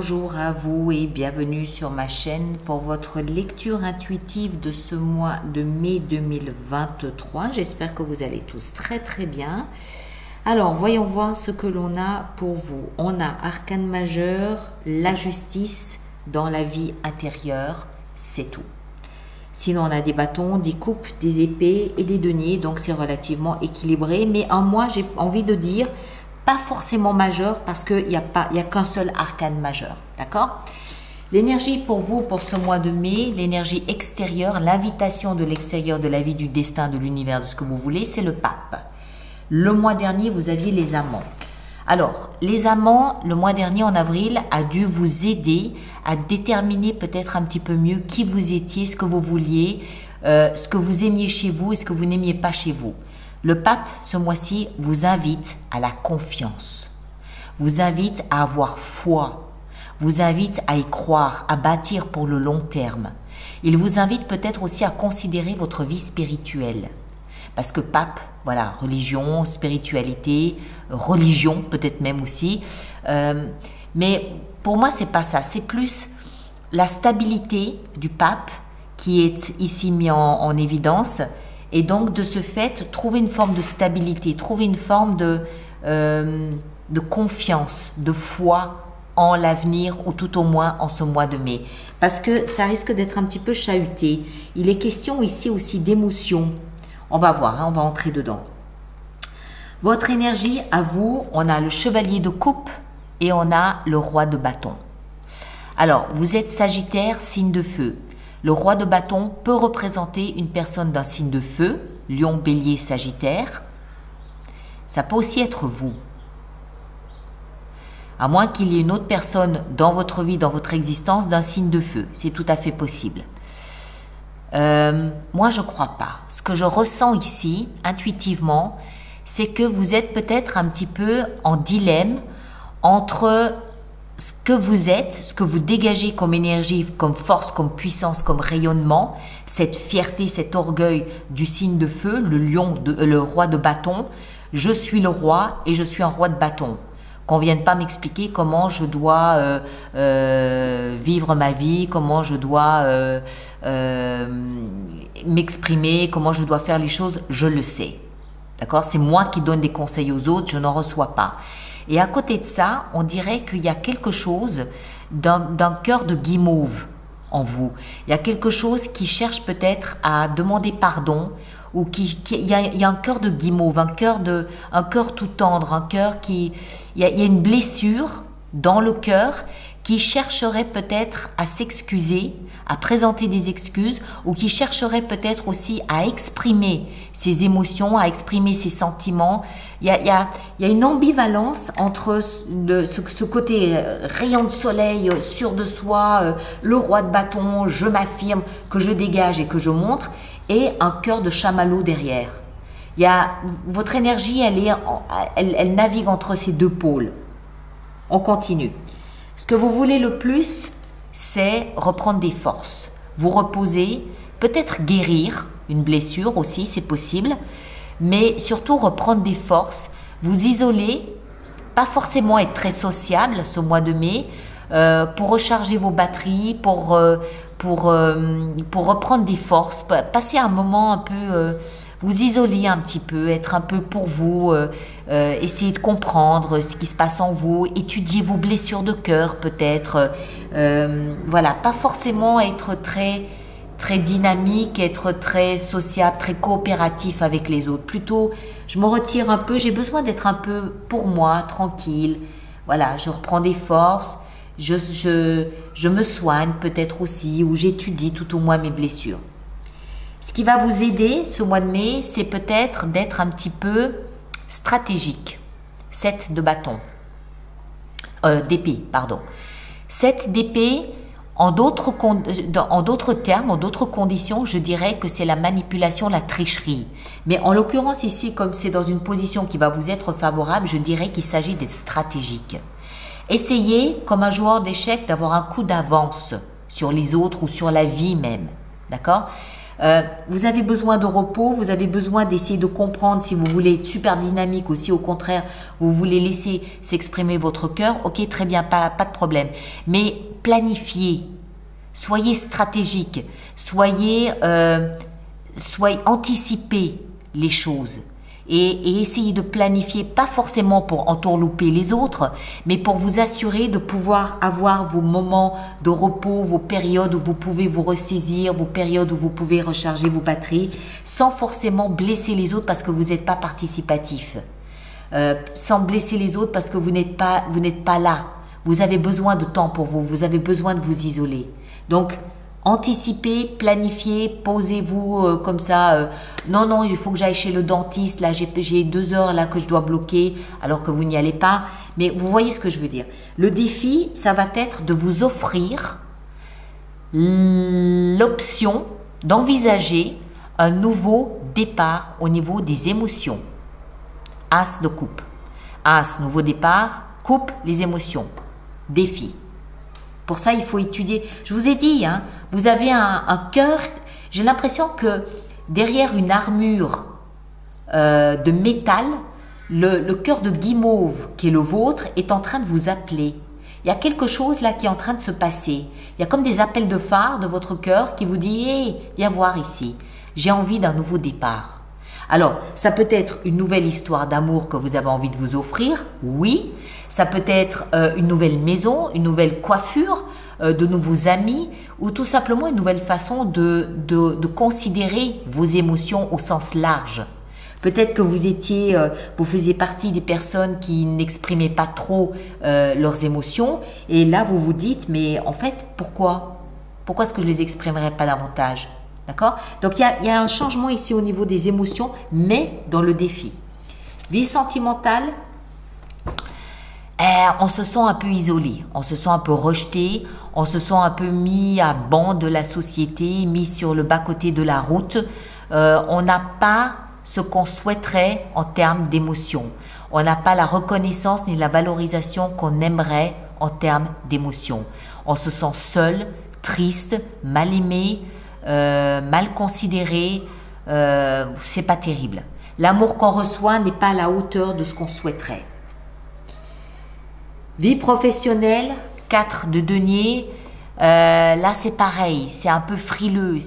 bonjour à vous et bienvenue sur ma chaîne pour votre lecture intuitive de ce mois de mai 2023. J'espère que vous allez tous très bien. Alors, voyons voir ce que l'on a pour vous. On a arcane majeur, la justice dans la vie intérieure, c'est tout. Sinon, on a des bâtons, des coupes, des épées et des deniers, donc c'est relativement équilibré. Mais en moi, j'ai envie de dire pas forcément majeur parce qu'il n'y a qu'un seul arcane majeur, d'accord? L'énergie pour vous, pour ce mois de mai, l'énergie extérieure, l'invitation de l'extérieur, de la vie, du destin, de l'univers, de ce que vous voulez, c'est le pape. Le mois dernier, vous aviez les amants. Alors, les amants, le mois dernier, en avril, a dû vous aider à déterminer peut-être un petit peu mieux qui vous étiez, ce que vous vouliez, ce que vous aimiez chez vous et ce que vous n'aimiez pas chez vous. Le pape, ce mois-ci, vous invite à la confiance, vous invite à avoir foi, vous invite à y croire, à bâtir pour le long terme. Il vous invite peut-être aussi à considérer votre vie spirituelle. Parce que pape, voilà, religion, spiritualité, religion peut-être même aussi. Mais pour moi, c'est pas ça. C'est plus la stabilité du pape qui est ici mis en évidence. Et donc, de ce fait, trouver une forme de stabilité, trouver une forme de confiance, de foi en l'avenir ou tout au moins en ce mois de mai. Parce que ça risque d'être un petit peu chahuté. Il est question ici aussi d'émotion. On va voir, hein, on va entrer dedans. Votre énergie, à vous, on a le chevalier de coupe et on a le roi de bâton. Alors, vous êtes Sagittaire, signe de feu. Le roi de bâton peut représenter une personne d'un signe de feu, Lion, Bélier, Sagittaire. Ça peut aussi être vous. À moins qu'il y ait une autre personne dans votre vie, dans votre existence, d'un signe de feu. C'est tout à fait possible. Moi, je ne crois pas. Ce que je ressens ici, intuitivement, c'est que vous êtes peut-être un petit peu en dilemme entre ce que vous êtes, ce que vous dégagez comme énergie, comme force, comme puissance, comme rayonnement, cette fierté, cet orgueil du signe de feu, le roi de bâton. Je suis le roi et je suis un roi de bâton. Qu'on ne vienne pas m'expliquer comment je dois vivre ma vie, comment je dois m'exprimer, comment je dois faire les choses, je le sais. D'accord? C'est moi qui donne des conseils aux autres, je n'en reçois pas. Et à côté de ça, on dirait qu'il y a quelque chose d'un cœur de guimauve en vous. Il y a quelque chose qui cherche peut-être à demander pardon, ou il y a un cœur de guimauve, un cœur tout tendre, un cœur il y a une blessure dans le cœur qui chercherait peut-être à s'excuser, à présenter des excuses, ou qui chercherait peut-être aussi à exprimer ses émotions, à exprimer ses sentiments. Il y a une ambivalence entre ce côté rayon de soleil, sûr de soi, le roi de bâton, je m'affirme, que je dégage et que je montre, et un cœur de chamallow derrière. Votre énergie, elle navigue entre ces deux pôles. On continue. Ce que vous voulez le plus, c'est reprendre des forces. Vous reposer, peut-être guérir une blessure aussi, c'est possible, mais surtout reprendre des forces, vous isoler, pas forcément être très sociable ce mois de mai, pour recharger vos batteries, pour reprendre des forces, passer un moment un peu, vous isoler un petit peu, être un peu pour vous, essayer de comprendre ce qui se passe en vous, étudier vos blessures de cœur peut-être, voilà, pas forcément être très dynamique, être très sociable, très coopératif avec les autres. Plutôt, je me retire un peu, j'ai besoin d'être un peu pour moi, tranquille, voilà, je reprends des forces. Je me soigne peut-être aussi, ou j'étudie tout au moins mes blessures. Ce qui va vous aider ce mois de mai, c'est peut-être d'être un petit peu stratégique. 7 de bâton. D'épée, pardon. 7 d'épée, en d'autres termes, en d'autres conditions, je dirais que c'est la manipulation, la tricherie. Mais en l'occurrence ici, comme c'est dans une position qui va vous être favorable, je dirais qu'il s'agit d'être stratégique. Essayez, comme un joueur d'échecs, d'avoir un coup d'avance sur les autres ou sur la vie même. D'accord? Vous avez besoin de repos, vous avez besoin d'essayer de comprendre si vous voulez être super dynamique ou si au contraire vous voulez laisser s'exprimer votre cœur. Ok, très bien, pas de problème. Mais planifiez, soyez stratégique, soyez anticipez les choses. Et essayez de planifier, pas forcément pour entourlouper les autres, mais pour vous assurer de pouvoir avoir vos moments de repos, vos périodes où vous pouvez vous ressaisir, vos périodes où vous pouvez recharger vos batteries, sans forcément blesser les autres parce que vous n'êtes pas participatif, sans blesser les autres parce que vous n'êtes pas là. Vous avez besoin de temps pour vous, vous avez besoin de vous isoler. Donc, anticipez, planifiez, posez-vous comme ça. Non, il faut que j'aille chez le dentiste. Là, j'ai 2 heures là que je dois bloquer, alors que vous n'y allez pas. Mais vous voyez ce que je veux dire. Le défi, ça va être de vous offrir l'option d'envisager un nouveau départ au niveau des émotions. As de coupe. As, nouveau départ. Coupe, les émotions. Défi. Pour ça, il faut étudier. Je vous ai dit, hein, vous avez un cœur. J'ai l'impression que derrière une armure de métal, le cœur de guimauve qui est le vôtre est en train de vous appeler. Il y a quelque chose là qui est en train de se passer. Il y a comme des appels de phare de votre cœur qui vous dit « Hey, viens voir ici, j'ai envie d'un nouveau départ ». Alors, ça peut être une nouvelle histoire d'amour que vous avez envie de vous offrir, oui. Ça peut être une nouvelle maison, une nouvelle coiffure, de nouveaux amis ou tout simplement une nouvelle façon de considérer vos émotions au sens large. Peut-être que vous faisiez partie des personnes qui n'exprimaient pas trop leurs émotions et là vous vous dites mais en fait pourquoi est-ce que je les exprimerais pas davantage? D'accord? Donc, il y a un changement ici au niveau des émotions, mais dans le défi. Vie sentimentale, on se sent un peu isolé, on se sent un peu rejeté, on se sent un peu mis à banc de la société, mis sur le bas-côté de la route. On n'a pas ce qu'on souhaiterait en termes d'émotions. On n'a pas la reconnaissance ni la valorisation qu'on aimerait en termes d'émotions. On se sent seul, triste, mal aimé, mal considéré, c'est pas terrible. L'amour qu'on reçoit n'est pas à la hauteur de ce qu'on souhaiterait. Vie professionnelle, 4 de denier, là c'est pareil, c'est un peu frileux,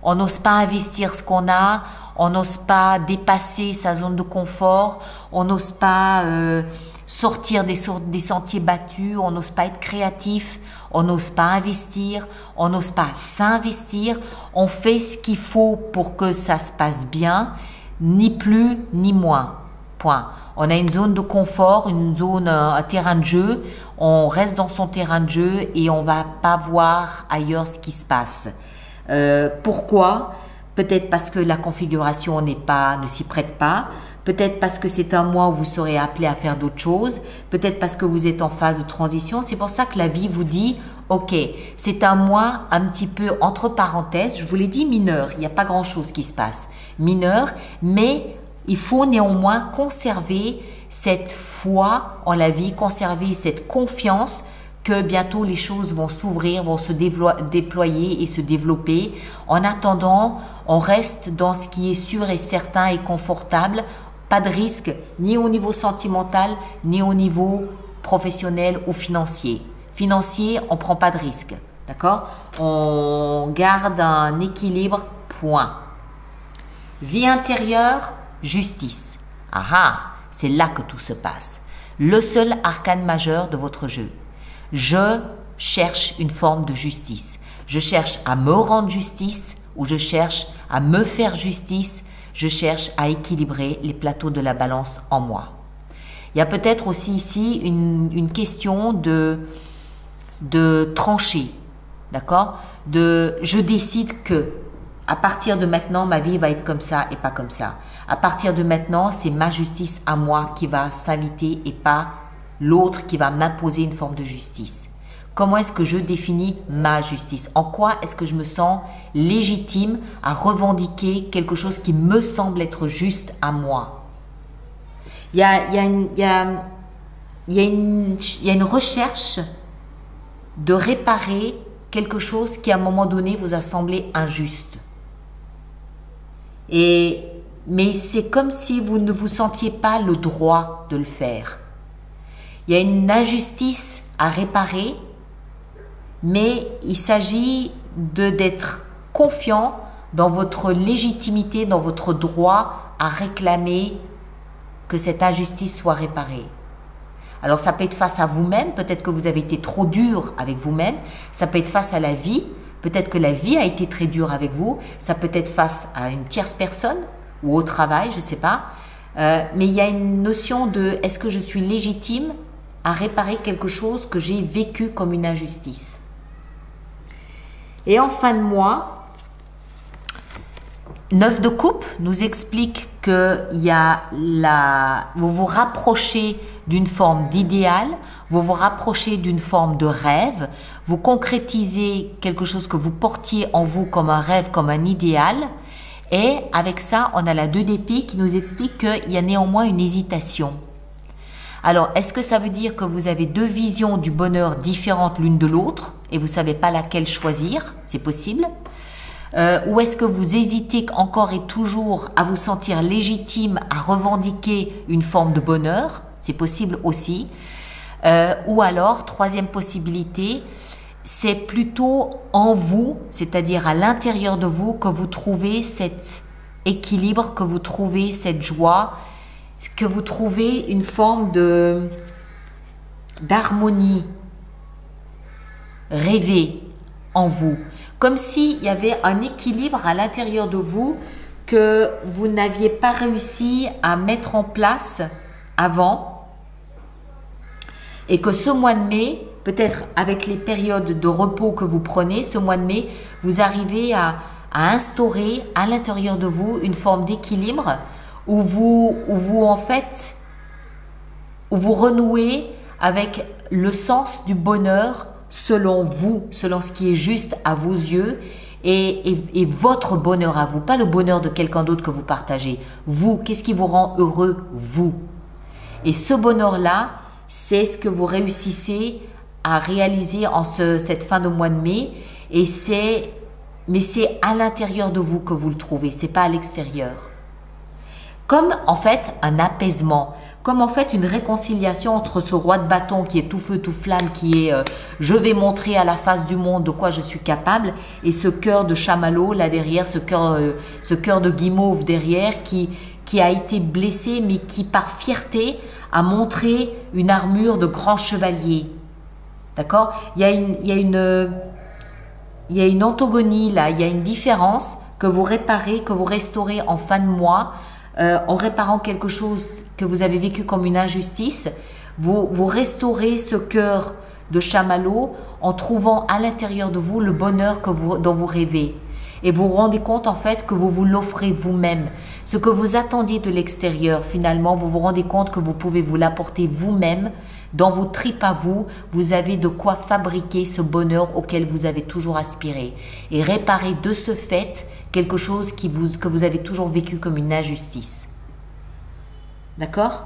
on n'ose pas investir ce qu'on a, on n'ose pas dépasser sa zone de confort, on n'ose pas sortir des sentiers battus, on n'ose pas être créatif, on n'ose pas investir, on n'ose pas s'investir, on fait ce qu'il faut pour que ça se passe bien, ni plus ni moins. Point. On a une zone de confort, un terrain de jeu, on reste dans son terrain de jeu et on va pas voir ailleurs ce qui se passe. Pourquoi? Peut-être parce que la configuration ne s'y prête pas. Peut-être parce que c'est un mois où vous serez appelé à faire d'autres choses. Peut-être parce que vous êtes en phase de transition. C'est pour ça que la vie vous dit, ok, c'est un mois un petit peu entre parenthèses. Je vous l'ai dit mineur, il n'y a pas grand-chose qui se passe. Mineur, mais il faut néanmoins conserver cette foi en la vie, conserver cette confiance que bientôt les choses vont s'ouvrir, vont se déployer et se développer. En attendant, on reste dans ce qui est sûr et certain et confortable. Pas de risque, ni au niveau sentimental, ni au niveau professionnel ou financier. Financier, on ne prend pas de risque. D'accord? On garde un équilibre, point. Vie intérieure, justice. Ah ah, c'est là que tout se passe. Le seul arcane majeur de votre jeu. Je cherche une forme de justice. Je cherche à me rendre justice ou je cherche à me faire justice. Je cherche à équilibrer les plateaux de la balance en moi. Il y a peut-être aussi ici une question de trancher. D'accord? Je décide que à partir de maintenant, ma vie va être comme ça et pas comme ça. À partir de maintenant, c'est ma justice à moi qui va s'inviter et pas l'autre qui va m'imposer une forme de justice. Comment est-ce que je définis ma justice? En quoi est-ce que je me sens légitime à revendiquer quelque chose qui me semble être juste à moi? Il y a une recherche de réparer quelque chose qui à un moment donné vous a semblé injuste. Mais c'est comme si vous ne vous sentiez pas le droit de le faire. Il y a une injustice à réparer, mais il s'agit d'être confiant dans votre légitimité, dans votre droit à réclamer que cette injustice soit réparée. Alors ça peut être face à vous-même, peut-être que vous avez été trop dur avec vous-même, ça peut être face à la vie, peut-être que la vie a été très dure avec vous, ça peut être face à une tierce personne ou au travail, je ne sais pas. Mais il y a une notion de est-ce que je suis légitime à réparer quelque chose que j'ai vécu comme une injustice. Et en fin de mois, 9 de coupe nous explique que vous vous rapprochez d'une forme d'idéal, vous vous rapprochez d'une forme de rêve, vous concrétisez quelque chose que vous portiez en vous comme un rêve, comme un idéal. Et avec ça, on a la 2 d'épée qui nous explique qu'il y a néanmoins une hésitation. Alors, est-ce que ça veut dire que vous avez 2 visions du bonheur différentes l'une de l'autre et vous ne savez pas laquelle choisir? C'est possible. Ou est-ce que vous hésitez encore et toujours à vous sentir légitime à revendiquer une forme de bonheur? C'est possible aussi. Ou alors, 3e possibilité, c'est plutôt en vous, c'est-à-dire à l'intérieur de vous, que vous trouvez cet équilibre, que vous trouvez cette joie, que vous trouvez une forme d'harmonie rêvée en vous. Comme s'il y avait un équilibre à l'intérieur de vous que vous n'aviez pas réussi à mettre en place avant et que ce mois de mai, peut-être avec les périodes de repos que vous prenez, ce mois de mai, vous arrivez à instaurer à l'intérieur de vous une forme d'équilibre où vous renouez avec le sens du bonheur selon vous, selon ce qui est juste à vos yeux et votre bonheur à vous, pas le bonheur de quelqu'un d'autre que vous partagez. Vous, qu'est-ce qui vous rend heureux, vous? Et ce bonheur-là, c'est ce que vous réussissez à réaliser en cette fin de mois de mai, mais c'est à l'intérieur de vous que vous le trouvez, c'est pas à l'extérieur. Comme en fait un apaisement, comme en fait une réconciliation entre ce roi de bâton qui est tout feu, tout flamme, qui est je vais montrer à la face du monde de quoi je suis capable, et ce cœur de chamallow là derrière, ce cœur de guimauve derrière qui a été blessé mais qui par fierté a montré une armure de grand chevalier. D'accord? Il y a une antagonie là, il y a une différence que vous réparez, que vous restaurez en fin de mois. En réparant quelque chose que vous avez vécu comme une injustice, vous restaurez ce cœur de chamallow en trouvant à l'intérieur de vous le bonheur dont vous rêvez. Et vous vous rendez compte en fait que vous vous l'offrez vous-même. Ce que vous attendiez de l'extérieur, finalement, vous vous rendez compte que vous pouvez vous l'apporter vous-même. Dans vos tripes à vous, vous avez de quoi fabriquer ce bonheur auquel vous avez toujours aspiré. Et réparer de ce fait quelque chose que vous avez toujours vécu comme une injustice. D'accord?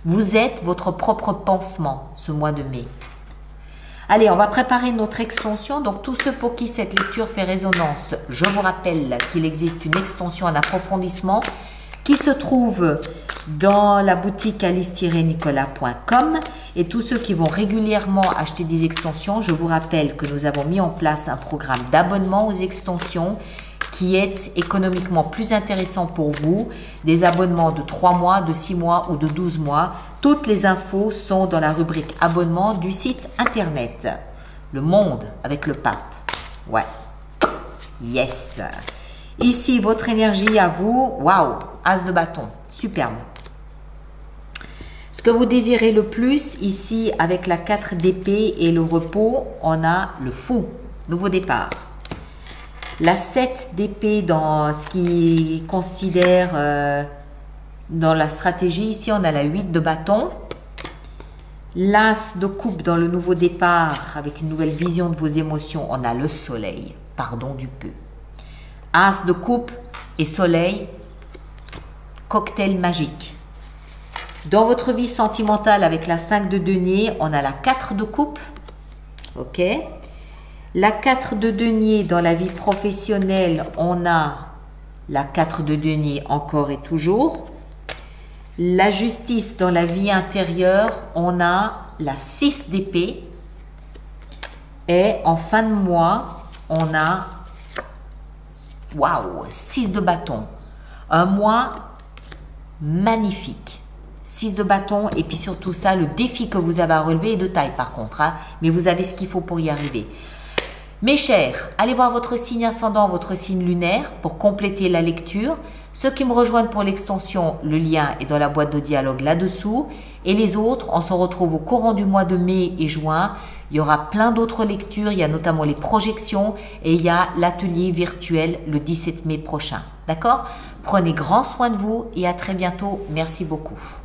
Vous êtes votre propre pansement ce mois de mai. Allez, on va préparer notre extension. Donc, tous ceux pour qui cette lecture fait résonance, je vous rappelle qu'il existe une extension en approfondissement qui se trouve dans la boutique alice-nicolas.com. Et tous ceux qui vont régulièrement acheter des extensions, je vous rappelle que nous avons mis en place un programme d'abonnement aux extensions qui est économiquement plus intéressant pour vous, des abonnements de 3 mois, de 6 mois ou de 12 mois. Toutes les infos sont dans la rubrique abonnement du site internet. Le Monde avec le pape. Ouais. Yes. Ici, votre énergie à vous. Waouh. As de bâton. Superbe. Ce que vous désirez le plus, ici, avec la 4 d'épée et le repos, on a le fou. Nouveau départ. La 7 d'épée dans ce qui considère dans la stratégie. Ici, on a la 8 de bâton. L'as de coupe dans le nouveau départ avec une nouvelle vision de vos émotions. On a le soleil. Pardon du peu. As de coupe et soleil. Cocktail magique. Dans votre vie sentimentale avec la 5 de denier, on a la 4 de coupe. Ok. La 4 de denier dans la vie professionnelle, on a La 4 de denier encore et toujours. La justice dans la vie intérieure, on a la 6 d'épée. Et en fin de mois, on a, waouh, 6 de bâton. Un mois magnifique. 6 de bâton et puis surtout ça, le défi que vous avez à relever est de taille par contre. Hein, mais vous avez ce qu'il faut pour y arriver. Mes chers, allez voir votre signe ascendant, votre signe lunaire pour compléter la lecture. Ceux qui me rejoignent pour l'extension, le lien est dans la boîte de dialogue là-dessous. Et les autres, on se retrouve au courant du mois de mai et juin. Il y aura plein d'autres lectures, il y a notamment les projections et il y a l'atelier virtuel le 17 mai prochain. D'accord? Prenez grand soin de vous et à très bientôt. Merci beaucoup.